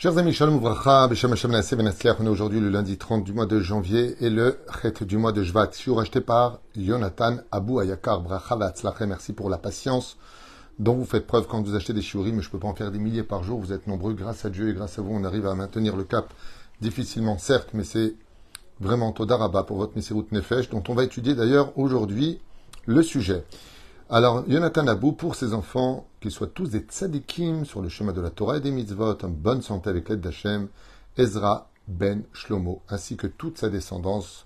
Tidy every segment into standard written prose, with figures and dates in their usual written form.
Chers amis, Shalom Uvracha, Beshem Hashem Naaseh Venatzliach, on est aujourd'hui le lundi 30 du mois de janvier et le Chet du mois de Shvat. Shiur acheté par Yonatan Abou Ayakar, Bracha Ve'atzlachem. Merci pour la patience dont vous faites preuve quand vous achetez des shiurim, mais je ne peux pas en faire des milliers par jour. Vous êtes nombreux, grâce à Dieu et grâce à vous, on arrive à maintenir le cap. Difficilement, certes, mais c'est vraiment Toda Rabba pour votre Mesirut Nefesh, dont on va étudier d'ailleurs aujourd'hui le sujet. Alors, Yonatan Abou, pour ses enfants, qu'ils soient tous des tzadikim sur le chemin de la Torah et des mitzvot, en bonne santé avec l'aide d'Hachem, Ezra ben Shlomo, ainsi que toute sa descendance.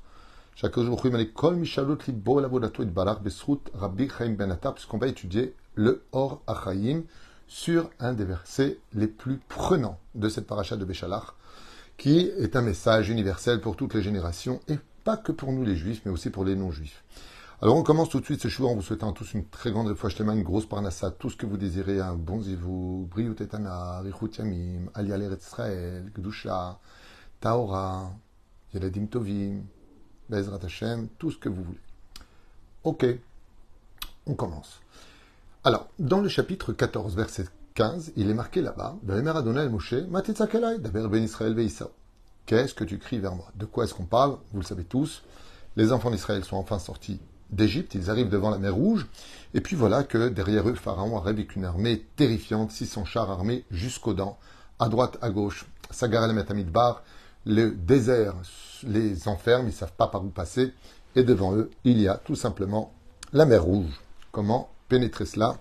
Chaque jour, puisqu'on va étudier le Or Achaim sur un des versets les plus prenants de cette paracha de Béchalach, qui est un message universel pour toutes les générations, et pas que pour nous les juifs, mais aussi pour les non-juifs. Alors on commence tout de suite ce choix en vous souhaitant à tous une très grande fois une grosse parnassa, tout ce que vous désirez, un bon zivou, briut etana, richut yamim, alia l'Eretz Israël, Kedusha, Taora, Yeladim Tovim, Bezrat Hashem, tout ce que vous voulez. Ok, on commence. Alors, dans le chapitre 14, verset 15, il est marqué là-bas, Vayemer Adonai el Moshe, Matitza kelai, daber ben Israël ve'Isao. Qu'est-ce que tu cries vers moi? De quoi est-ce qu'on parle? Vous le savez tous, les enfants d'Israël sont enfin sortis d'Égypte, ils arrivent devant la mer Rouge, et puis voilà que derrière eux, Pharaon arrive avec une armée terrifiante, 600 chars armés jusqu'aux dents, à droite, à gauche, Sagar el Midbar, le désert les enferme, ils ne savent pas par où passer, et devant eux, il y a tout simplement la mer Rouge. Comment pénétrer cela?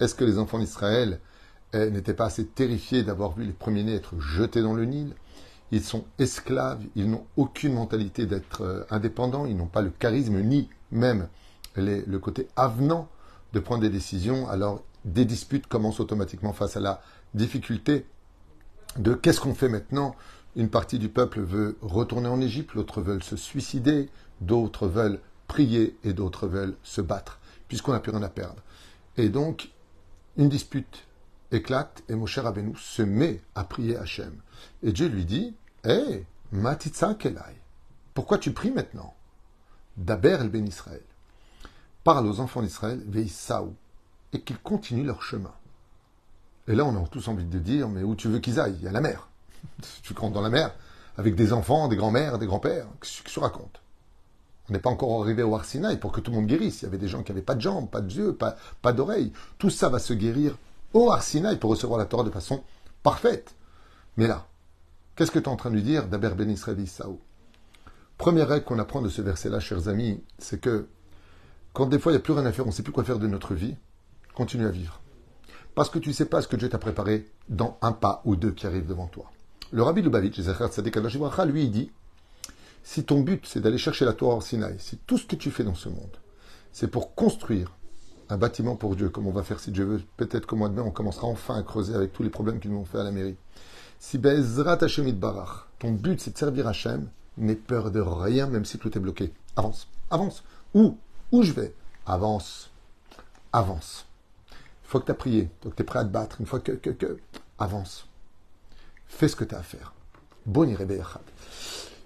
Est-ce que les enfants d'Israël n'étaient pas assez terrifiés d'avoir vu les premiers-nés être jetés dans le Nil? Ils sont esclaves, ils n'ont aucune mentalité d'être indépendants, ils n'ont pas le charisme ni même le côté avenant de prendre des décisions. Alors des disputes commencent automatiquement face à la difficulté de qu'est-ce qu'on fait maintenant. Une partie du peuple veut retourner en Égypte, l'autre veut se suicider, d'autres veulent prier et d'autres veulent se battre, puisqu'on n'a plus rien à perdre. Et donc, une dispute éclate et Moshe Rabbeinu se met à prier Hachem. Et Dieu lui dit, « Hé, Matitza kelai, pourquoi tu pries maintenant? Daber el ben Israël. Parle aux enfants d'Israël, ve'Issaou, et qu'ils continuent leur chemin. » Et là, on a tous envie de dire, mais où tu veux qu'ils aillent? Il y a la mer. Tu rentres dans la mer avec des enfants, des grands-mères, des grands-pères. Qu'est-ce que tu racontes? On n'est pas encore arrivé au Har Sinaï pour que tout le monde guérisse. Il y avait des gens qui n'avaient pas de jambes, pas de yeux, pas d'oreilles. Tout ça va se guérir au Har Sinaï pour recevoir la Torah de façon parfaite. Mais là, qu'est-ce que tu es en train de lui dire? Daber ben Israël Issaou. Première règle qu'on apprend de ce verset-là, chers amis, c'est que quand des fois il n'y a plus rien à faire, on ne sait plus quoi faire de notre vie, continue à vivre. Parce que tu ne sais pas ce que Dieu t'a préparé dans un pas ou deux qui arrivent devant toi. Le Rabbi Lubavitch, lui, il dit, si ton but c'est d'aller chercher la Torah au Sinaï, si tout ce que tu fais dans ce monde, c'est pour construire un bâtiment pour Dieu, comme on va faire si Dieu veut, peut-être qu'au mois de mai, on commencera enfin à creuser avec tous les problèmes qu'ils nous ont fait à la mairie. Si Be'ezrat Hashem Itbarach, ton but c'est de servir Hashem, n'aie peur de rien, même si tout est bloqué. Avance, avance. Où je vais? Avance, avance. Une fois que tu as prié, une fois que tu es prêt à te battre, une fois que, avance. Fais ce que tu as à faire. Bon Echad.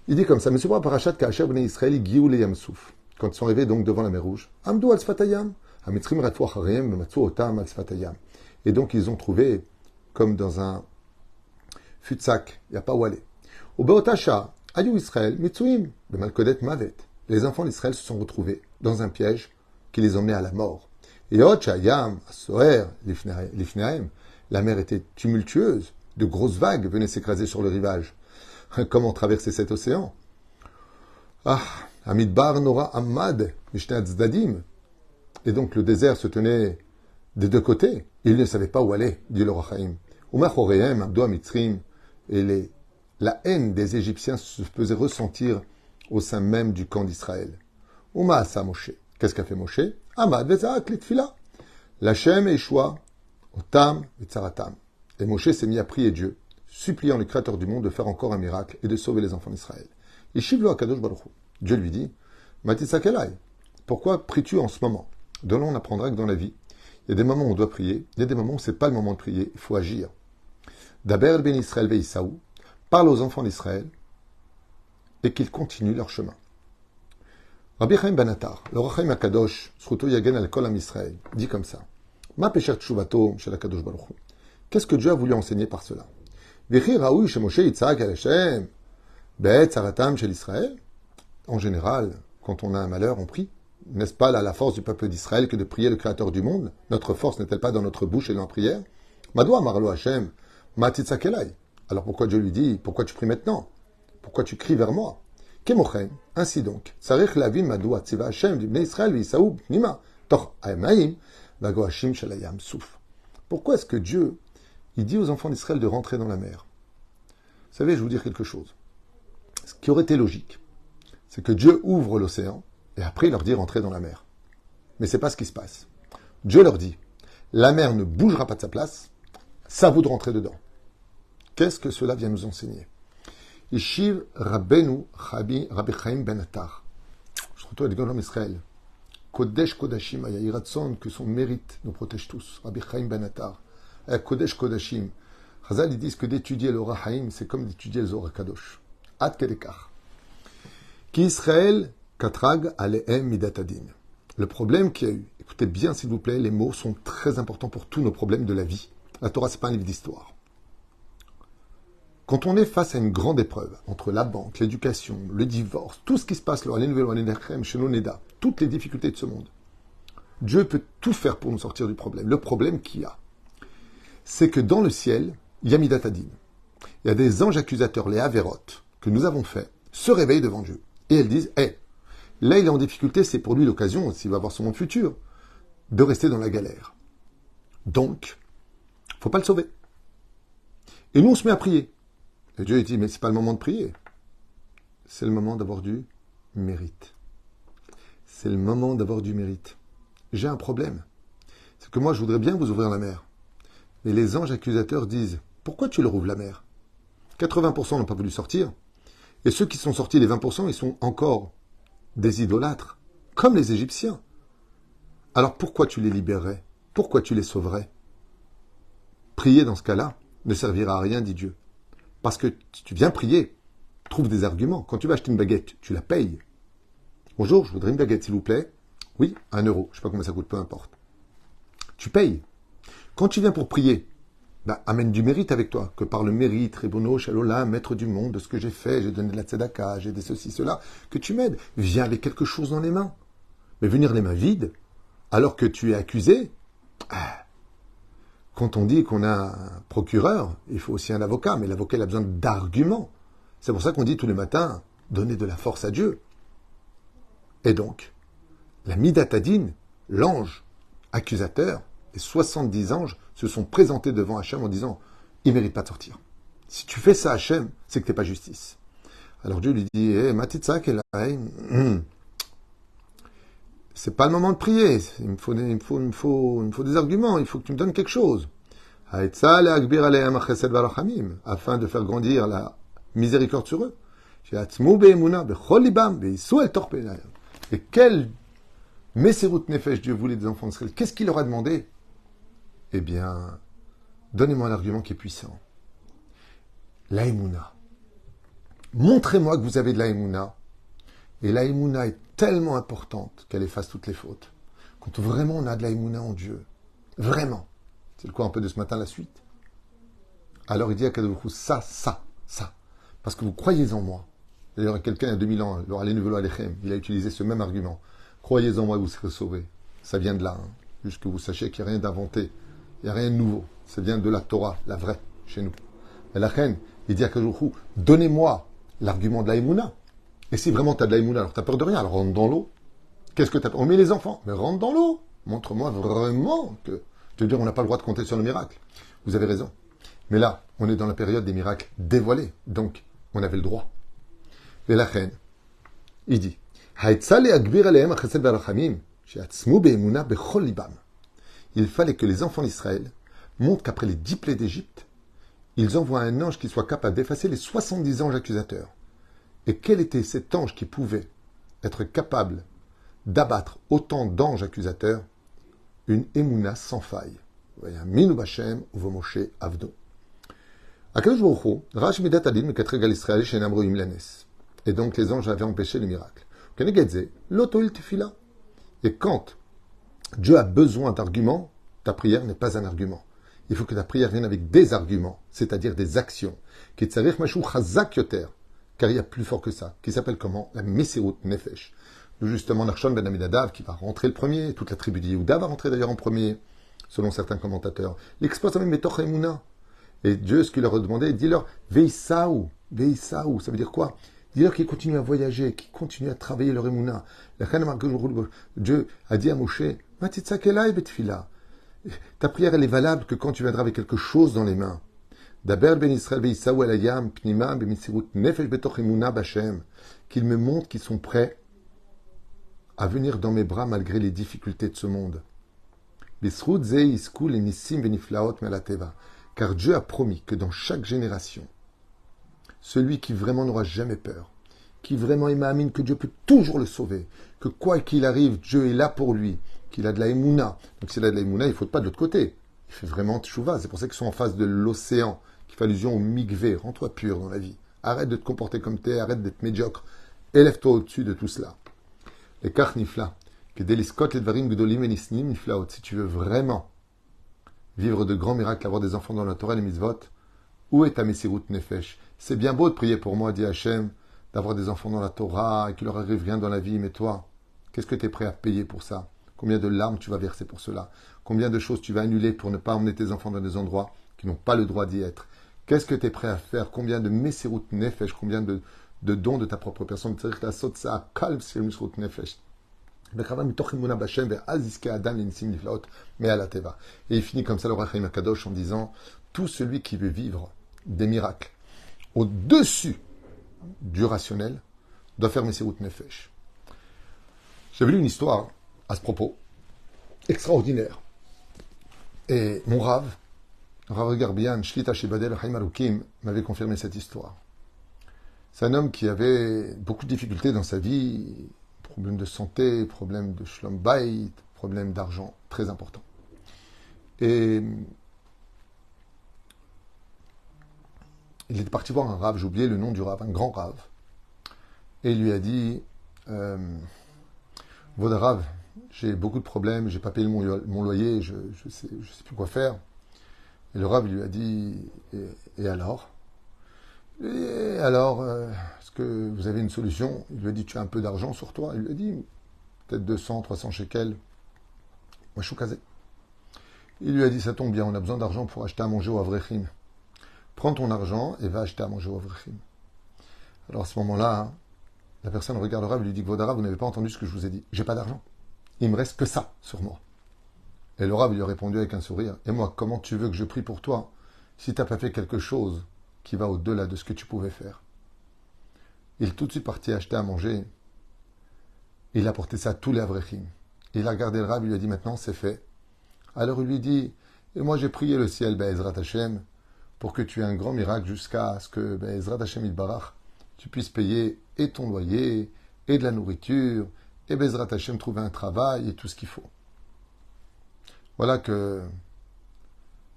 Il dit comme ça, mais c'est pour Parashat Ka'asher bnei Israël giou le Yam Souf. Quand ils sont arrivés donc devant la mer Rouge, Amdou al Sfatayam, Hamitzrim ratfu acharayim v'matzu otam al Sfatayam. Et donc ils ont trouvé, comme dans un fût de sac, il n'y a pas où aller. Au Beotasha, Ayou Israël, Mitsuim, le Malkodet Mavet. Les enfants d'Israël se sont retrouvés dans un piège qui les emmenait à la mort. Et Otchayam, Soher, Lifnaim, la mer était tumultueuse, de grosses vagues venaient s'écraser sur le rivage. Comment traverser cet océan? Ah, Amidbar Nora Ammad, Mishnat Zdadim. Et donc le désert se tenait des deux côtés. Ils ne savaient pas où aller, dit le Rachaim. Umachorehem, Abdo Mitzrim, et la haine des Égyptiens se faisait ressentir au sein même du camp d'Israël. Uma asa Moshe. Qu'est-ce qu'a fait Moshe? Amad vezaak litfila. L'Hachem échoua, otam vetzaratam. Et Moshe s'est mis à prier Dieu, suppliant le Créateur du monde de faire encore un miracle et de sauver les enfants d'Israël. Et Shivlo Akadosh Baruch Hu. Dieu lui dit, Matitza kelai, pourquoi pries-tu en ce moment? De là, on apprendra que dans la vie, il y a des moments où on doit prier, il y a des moments où ce n'est pas le moment de prier, il faut agir. Daber ben Israël ve'Issaou, parle aux enfants d'Israël et qu'ils continuent leur chemin. Rabbi Chaim ben Attar, le Rachaim Akadosh, Zchuto Yagen al Kol Am Israël, dit comme ça. Ma pesher tshuvato shel Akadosh Baruch Hu. Qu'est-ce que Dieu a voulu enseigner par cela? Vechi raoui chez Moshe Yitzhak el Hashem, be'et saratam chez l'Israël. En général, quand on a un malheur, on prie. N'est-ce pas là la force du peuple d'Israël que de prier le Créateur du monde? Notre force n'est-elle pas dans notre bouche et dans la prière? Madoua marlo Hashem, matitzak elai. Alors pourquoi Dieu lui dit, pourquoi tu pries maintenant? Pourquoi tu cries vers moi? Kemochen, ainsi donc, sarich lavin madoua tziva Hashem d'ibnei Israël v'isaoub nima toch haemaim vagoashim shalayam souf. Pourquoi est-ce que Dieu, il dit aux enfants d'Israël de rentrer dans la mer? Vous savez, je vais vous dire quelque chose. Ce qui aurait été logique, c'est que Dieu ouvre l'océan et après il leur dit rentrer dans la mer. Mais c'est pas ce qui se passe. Dieu leur dit, la mer ne bougera pas de sa place, c'est à vous de rentrer dedans. Qu'est-ce que cela vient nous enseigner? Ishiv Rabbeinu Rabbi Chaim Ben Attar. Je retourne à l'homme Israël. Kodesh Kodashim, Aya Iratson, que son mérite nous protège tous. Rabbi Chaim Ben Attar. Kodesh Kodashim. Chazal, ils disent que d'étudier le Rahaim, c'est comme d'étudier le Zohar Kadosh. Ad Kedekar. Ki Israël Katrag Alehem Midatadin. Le problème qu'il y a eu, écoutez bien s'il vous plaît, les mots sont très importants pour tous nos problèmes de la vie. La Torah, c'est pas un livre d'histoire. Quand on est face à une grande épreuve, entre la banque, l'éducation, le divorce, tout ce qui se passe, toutes les difficultés de ce monde, Dieu peut tout faire pour nous sortir du problème. Le problème qu'il y a, c'est que dans le ciel, il y a Midatadin. Il y a des anges accusateurs, les Avérotes, que nous avons fait, se réveillent devant Dieu. Et elles disent, là il est en difficulté, c'est pour lui l'occasion, s'il va avoir son monde futur, de rester dans la galère. Donc, faut pas le sauver. Et nous, on se met à prier. Et Dieu dit, mais c'est pas le moment de prier. C'est le moment d'avoir du mérite. C'est le moment d'avoir du mérite. J'ai un problème. C'est que moi, je voudrais bien vous ouvrir la mer. Mais les anges accusateurs disent, pourquoi tu leur ouvres la mer? 80% n'ont pas voulu sortir. Et ceux qui sont sortis, les 20%, ils sont encore des idolâtres, comme les Égyptiens. Alors pourquoi tu les libérerais? Pourquoi tu les sauverais? Prier dans ce cas-là ne servira à rien, dit Dieu. Parce que si tu viens prier, trouve des arguments. Quand tu vas acheter une baguette, tu la payes. Bonjour, je voudrais une baguette, s'il vous plaît. Oui, 1 euro. Je ne sais pas combien ça coûte, peu importe. Tu payes. Quand tu viens pour prier, amène du mérite avec toi. Que par le mérite, Rebono, Shalola, maître du monde, de ce que j'ai fait, j'ai donné de la tzedaka, j'ai des ceci, cela, que tu m'aides. Viens avec quelque chose dans les mains. Mais venir les mains vides, alors que tu es accusé, quand on dit qu'on a un procureur, il faut aussi un avocat, mais l'avocat il a besoin d'arguments. C'est pour ça qu'on dit tous les matins, donnez de la force à Dieu. Et donc, la Midatadine, l'ange accusateur, les 70 anges se sont présentés devant Hachem en disant, il ne mérite pas de sortir. Si tu fais ça Hachem, c'est que tu n'es pas justice. Alors Dieu lui dit, Matitzak et là, c'est pas le moment de prier. Il me faut des arguments. Il faut que tu me donnes quelque chose. Afin de faire grandir la miséricorde sur eux. Et quel Messerut Nefesh Dieu voulait des enfants d'Israël. Qu'est-ce qu'il leur a demandé? Eh bien, donnez-moi un argument qui est puissant. L'aïmouna. Montrez-moi que vous avez de l'aïmouna. Et l'aïmouna est tellement importante qu'elle efface toutes les fautes. Quand vraiment on a de l'aïmouna en Dieu, vraiment, c'est le quoi un peu de ce matin la suite. Alors il dit à Kadosh, ça. Parce que vous croyez en moi. D'ailleurs, quelqu'un il y a 2000 ans, il a utilisé ce même argument. Croyez en moi et vous serez sauvés. Ça vient de là. Juste que vous sachiez qu'il n'y a rien d'inventé. Il n'y a rien de nouveau. Ça vient de la Torah, la vraie, chez nous. Et la reine, il dit à Kadosh, donnez-moi l'argument de l'aïmouna. Et si vraiment tu as de l'aïmouna, alors tu n'as peur de rien, alors rentre dans l'eau. Qu'est-ce que tu as? On met les enfants, mais rentre dans l'eau. Montre-moi vraiment que... Je veux dire, on n'a pas le droit de compter sur le miracle. Vous avez raison. Mais là, on est dans la période des miracles dévoilés. Donc, on avait le droit. Et la reine, il dit, il fallait que les enfants d'Israël montrent qu'après les 10 plaies d'Égypte, ils envoient un ange qui soit capable d'effacer les 70 anges accusateurs. Et quel était cet ange qui pouvait être capable d'abattre autant d'anges accusateurs? Une émouna sans faille. Minu Bashem ou Moshe Avdo. Et donc les anges avaient empêché le miracle. Et quand Dieu a besoin d'arguments, ta prière n'est pas un argument. Il faut que ta prière vienne avec des arguments, c'est-à-dire des actions. Car il y a plus fort que ça, qui s'appelle comment? La Mesirut Nefesh. Nous, justement, Nachshon ben Aminadav, qui va rentrer le premier, toute la tribu de Yehuda va rentrer d'ailleurs en premier, selon certains commentateurs. L'expose même Metoch Emuna. Et Dieu, ce qu'il leur a demandé, dis-leur, Veisaou, Veisaou, ça veut dire quoi? Dis-leur qu'ils continuent à voyager, qu'ils continuent à travailler leur Emouna. Dieu a dit à Moshe, ta prière, elle est valable que quand tu viendras avec quelque chose dans les mains. Daber ben Israël Veisaou alayam, pnima b'misirut nefesh betoch emuna b'Hashem, qu'ils me montrent qu'ils sont prêts à venir dans mes bras malgré les difficultés de ce monde. Bisrut ze isku les nisim beniflaot melateva. Car Dieu a promis que dans chaque génération, celui qui vraiment n'aura jamais peur, qui vraiment imagine que Dieu peut toujours le sauver, que quoi qu'il arrive, Dieu est là pour lui, qu'il a de la émouna. Donc s'il a de la émouna, il ne faut pas de l'autre côté. Il fait vraiment tchouva. C'est pour ça qu'ils sont en face de l'océan, qui fait allusion au migvé. Rends-toi pur dans la vie. Arrête de te comporter comme t'es, arrête d'être médiocre. Élève-toi au-dessus de tout cela. Les karnifla, que deliskot les dvarim gdolim enisnim niflaot. Si tu veux vraiment vivre de grands miracles, avoir des enfants dans la Torah et les mitzvot, où est ta Mesirut Nefesh? C'est bien beau de prier pour moi, dit Hachem, d'avoir des enfants dans la Torah et qu'il leur arrive rien dans la vie, mais toi, qu'est-ce que tu es prêt à payer pour ça? Combien de larmes tu vas verser pour cela? Combien de choses tu vas annuler pour ne pas emmener tes enfants dans des endroits qui n'ont pas le droit d'y être? Qu'est-ce que tu es prêt à faire? Combien de Mesirut Nefesh, combien de dons de ta propre personne? Et il finit comme ça le Roi Chaim Akadosh en disant, tout celui qui veut vivre des miracles au-dessus du rationnel doit faire Mesirut Nefesh. J'avais lu une histoire à ce propos, extraordinaire. Et mon Rav Garbian, Shlita Shebadel Chaim Arukim, m'avait confirmé cette histoire. C'est un homme qui avait beaucoup de difficultés dans sa vie, problèmes de santé, problèmes de shlom bayit, problèmes d'argent très importants. Et il est parti voir un Rav, j'ai oublié le nom du Rav, un grand Rav, et il lui a dit Voda Rav, j'ai beaucoup de problèmes, j'ai pas payé mon loyer, je sais plus quoi faire. Et le Rav lui a dit et alors? Et alors, est-ce que vous avez une solution? Il lui a dit, tu as un peu d'argent sur toi? Il lui a dit, peut-être 200, 300 shekels. Moi, je suis casé. Il lui a dit, ça tombe bien, on a besoin d'argent pour acheter à manger au Avrechim. Prends ton argent et va acheter à manger au Avrechim. Alors, à ce moment-là, la personne regarde le Rav et lui dit, Vodara, vous n'avez pas entendu ce que je vous ai dit. J'ai pas d'argent. Il me reste que ça sur moi. Et le Rav lui a répondu avec un sourire, et moi, comment tu veux que je prie pour toi si tu n'as pas fait quelque chose qui va au-delà de ce que tu pouvais faire? Il est tout de suite parti acheter à manger. Il a porté ça à tous les Avrechim. Il a regardé le Rav, il lui a dit, maintenant c'est fait. Alors il lui dit, et moi j'ai prié le ciel, Be'ezrat Hashem, pour que tu aies un grand miracle jusqu'à ce que, Be'ezrat Hashem Yitbarach, tu puisses payer et ton loyer, et de la nourriture, et Be'ezrat Hashem trouver un travail, et tout ce qu'il faut. Voilà que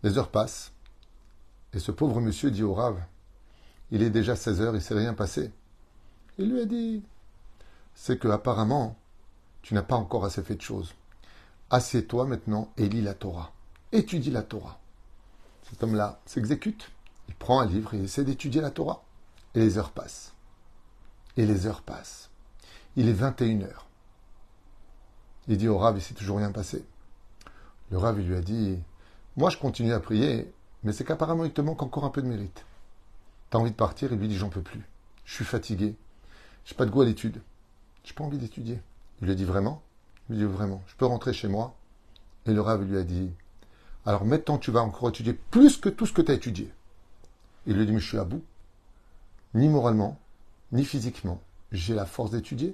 les heures passent, et ce pauvre monsieur dit au Rav, il est déjà 16 heures, il ne s'est rien passé. Il lui a dit, c'est que apparemment, tu n'as pas encore assez fait de choses. Assieds-toi maintenant et lis la Torah. Étudie la Torah. Cet homme-là s'exécute. Il prend un livre et il essaie d'étudier la Torah. Et les heures passent. Et les heures passent. Il est 21 heures. Il dit au Rav, il ne s'est toujours rien passé. Le Rav lui a dit, moi je continue à prier, mais c'est qu'apparemment il te manque encore un peu de mérite. Tu as envie de partir? Il lui dit, j'en peux plus. Je suis fatigué. Je n'ai pas de goût à l'étude. Je n'ai pas envie d'étudier. Il lui a dit, vraiment? Il lui a dit, vraiment, je peux rentrer chez moi? Et le Rav lui a dit, alors maintenant tu vas encore étudier plus que tout ce que tu as étudié. Il lui a dit, mais je suis à bout. Ni moralement, ni physiquement. J'ai la force d'étudier.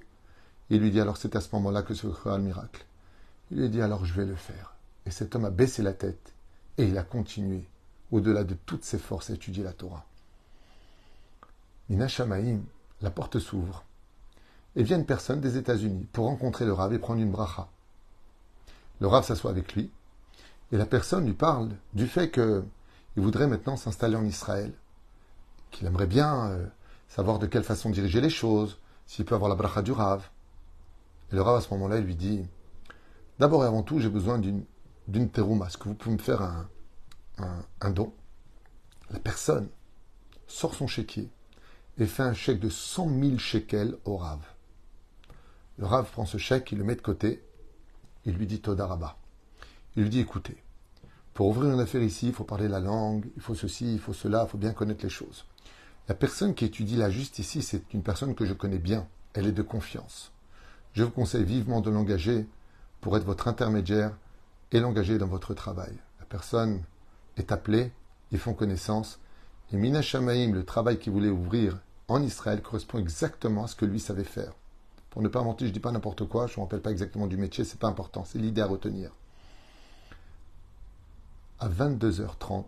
Il lui dit, alors c'est à ce moment-là que se fera le miracle. Il lui a dit, alors je vais le faire. Et cet homme a baissé la tête et il a continué, au-delà de toutes ses forces, à étudier la Torah. Mina Shamaim, la porte s'ouvre. Et vient une personne des États-Unis pour rencontrer le Rav et prendre une bracha. Le Rav s'assoit avec lui et la personne lui parle du fait qu'il voudrait maintenant s'installer en Israël, qu'il aimerait bien savoir de quelle façon diriger les choses, s'il peut avoir la bracha du Rav. Et le Rav à ce moment-là il lui dit, d'abord et avant tout j'ai besoin d'une terouma. Est-ce que vous pouvez me faire un don, la personne sort son chéquier et fait un chèque de 100 000 shekels au Rav. Le Rav prend ce chèque, il le met de côté, il lui dit Toda Rabba. Il lui dit, écoutez, pour ouvrir une affaire ici, il faut parler la langue, il faut ceci, il faut cela, il faut bien connaître les choses. La personne qui étudie la juste ici, c'est une personne que je connais bien, elle est de confiance. Je vous conseille vivement de l'engager pour être votre intermédiaire et l'engager dans votre travail. La personne est appelée, ils font connaissance, et Mina Shamaim, le travail qu'il voulait ouvrir en Israël, correspond exactement à ce que lui savait faire. Pour ne pas mentir, je ne dis pas n'importe quoi, je ne me rappelle pas exactement du métier, c'est pas important, c'est l'idée à retenir. À 22h30,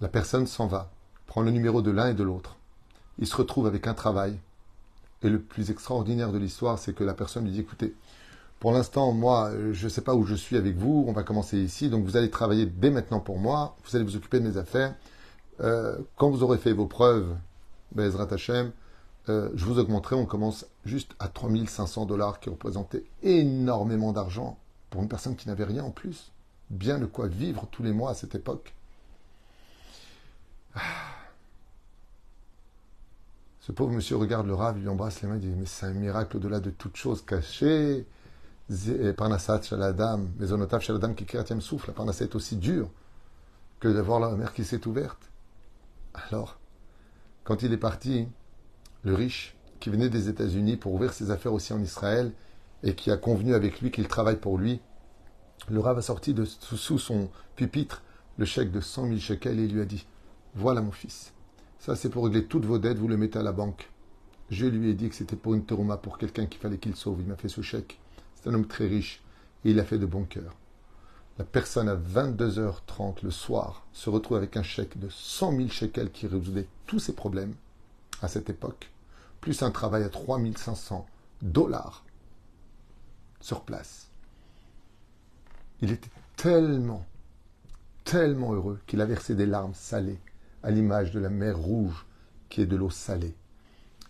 la personne s'en va, prend le numéro de l'un et de l'autre. Il se retrouve avec un travail. Et le plus extraordinaire de l'histoire, c'est que la personne lui dit, écoutez, pour l'instant, moi, je ne sais pas où je suis avec vous, on va commencer ici, donc vous allez travailler dès maintenant pour moi, vous allez vous occuper de mes affaires. Quand vous aurez fait vos preuves, Be'ezrat Hashem, je vous augmenterai, on commence juste à 3 500 $, qui représentait énormément d'argent pour une personne qui n'avait rien en plus. Bien de quoi vivre tous les mois à cette époque. Ce pauvre monsieur regarde le Rav, il lui embrasse les mains, il dit, mais c'est un miracle au-delà de toute chose cachée. Parnassat Shaladam, Maisonotaf Shaladam qui créatième souffle. La Parnassat est aussi dure que d'avoir la mer qui s'est ouverte. Alors, quand il est parti, le riche, qui venait des États-Unis pour ouvrir ses affaires aussi en Israël, et qui a convenu avec lui qu'il travaille pour lui, le Rav a sorti de sous son pupitre le chèque de 100 000 shekels et il lui a dit, voilà mon fils, ça c'est pour régler toutes vos dettes, vous le mettez à la banque. Je lui ai dit que c'était pour une terouma, pour quelqu'un qu'il fallait qu'il sauve. Il m'a fait ce chèque. C'est un homme très riche et il a fait de bon cœur. La personne à 22h30 le soir se retrouve avec un chèque de 100 000 shekels qui résoudait tous ses problèmes à cette époque, plus un travail à 3 500 $ sur place. Il était tellement heureux qu'il a versé des larmes salées à l'image de la mer rouge qui est de l'eau salée.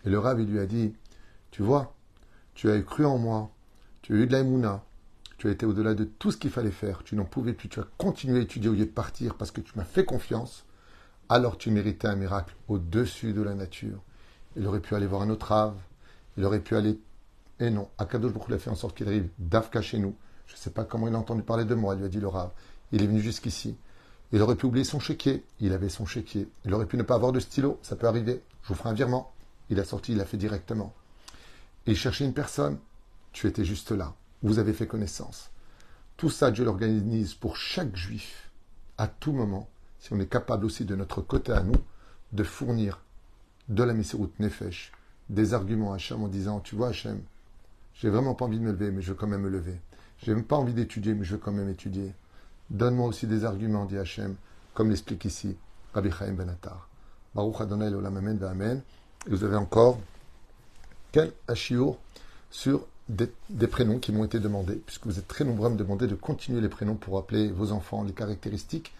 Et le Rav, il lui a dit, tu vois, tu as cru en moi, tu as eu de la émouna, tu as été au-delà de tout ce qu'il fallait faire, tu n'en pouvais plus, tu as continué à étudier au lieu de partir parce que tu m'as fait confiance, alors tu méritais un miracle au-dessus de la nature. Il aurait pu aller voir un autre Rav, il aurait pu aller... Et non, Akadosh Baruch Hu a fait en sorte qu'il arrive d'Afka chez nous. Je ne sais pas comment il a entendu parler de moi, lui a dit le Rav. Il est venu jusqu'ici. Il aurait pu oublier son chéquier, il avait son chéquier. Il aurait pu ne pas avoir de stylo, ça peut arriver. Je vous ferai un virement. Il a sorti, il l'a fait directement. Et il cherchait une personne. Tu étais juste là. Vous avez fait connaissance. Tout ça, Dieu l'organise pour chaque juif, à tout moment, si on est capable aussi de notre côté à nous, de fournir de la Messirut Nefesh, des arguments à Hachem en disant, tu vois Hachem, j'ai vraiment pas envie de me lever, mais je veux quand même me lever. J'ai même pas envie d'étudier, mais je veux quand même étudier. Donne-moi aussi des arguments, dit Hachem, comme l'explique ici Rabbi Chaim Ben Attar. Baruch Adonai l'olam amen v'amen. Et vous avez encore quel hachiour sur des prénoms qui m'ont été demandés, puisque vous êtes très nombreux à me demander de continuer les prénoms pour appeler vos enfants, les caractéristiques.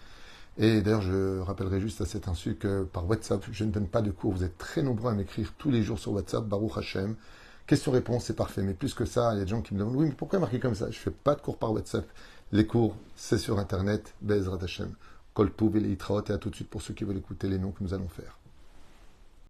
Et d'ailleurs, je rappellerai juste à cet insu que par WhatsApp, je ne donne pas de cours. Vous êtes très nombreux à m'écrire tous les jours sur WhatsApp, Baruch Hashem. Question-réponse, c'est parfait. Mais plus que ça, il y a des gens qui me demandent, oui, mais pourquoi marquer comme ça? Je ne fais pas de cours par WhatsApp. Les cours, c'est sur Internet, Be'ezrat Hashem. Kol Tuv et Leitraot, et à tout de suite pour ceux qui veulent écouter les noms que nous allons faire.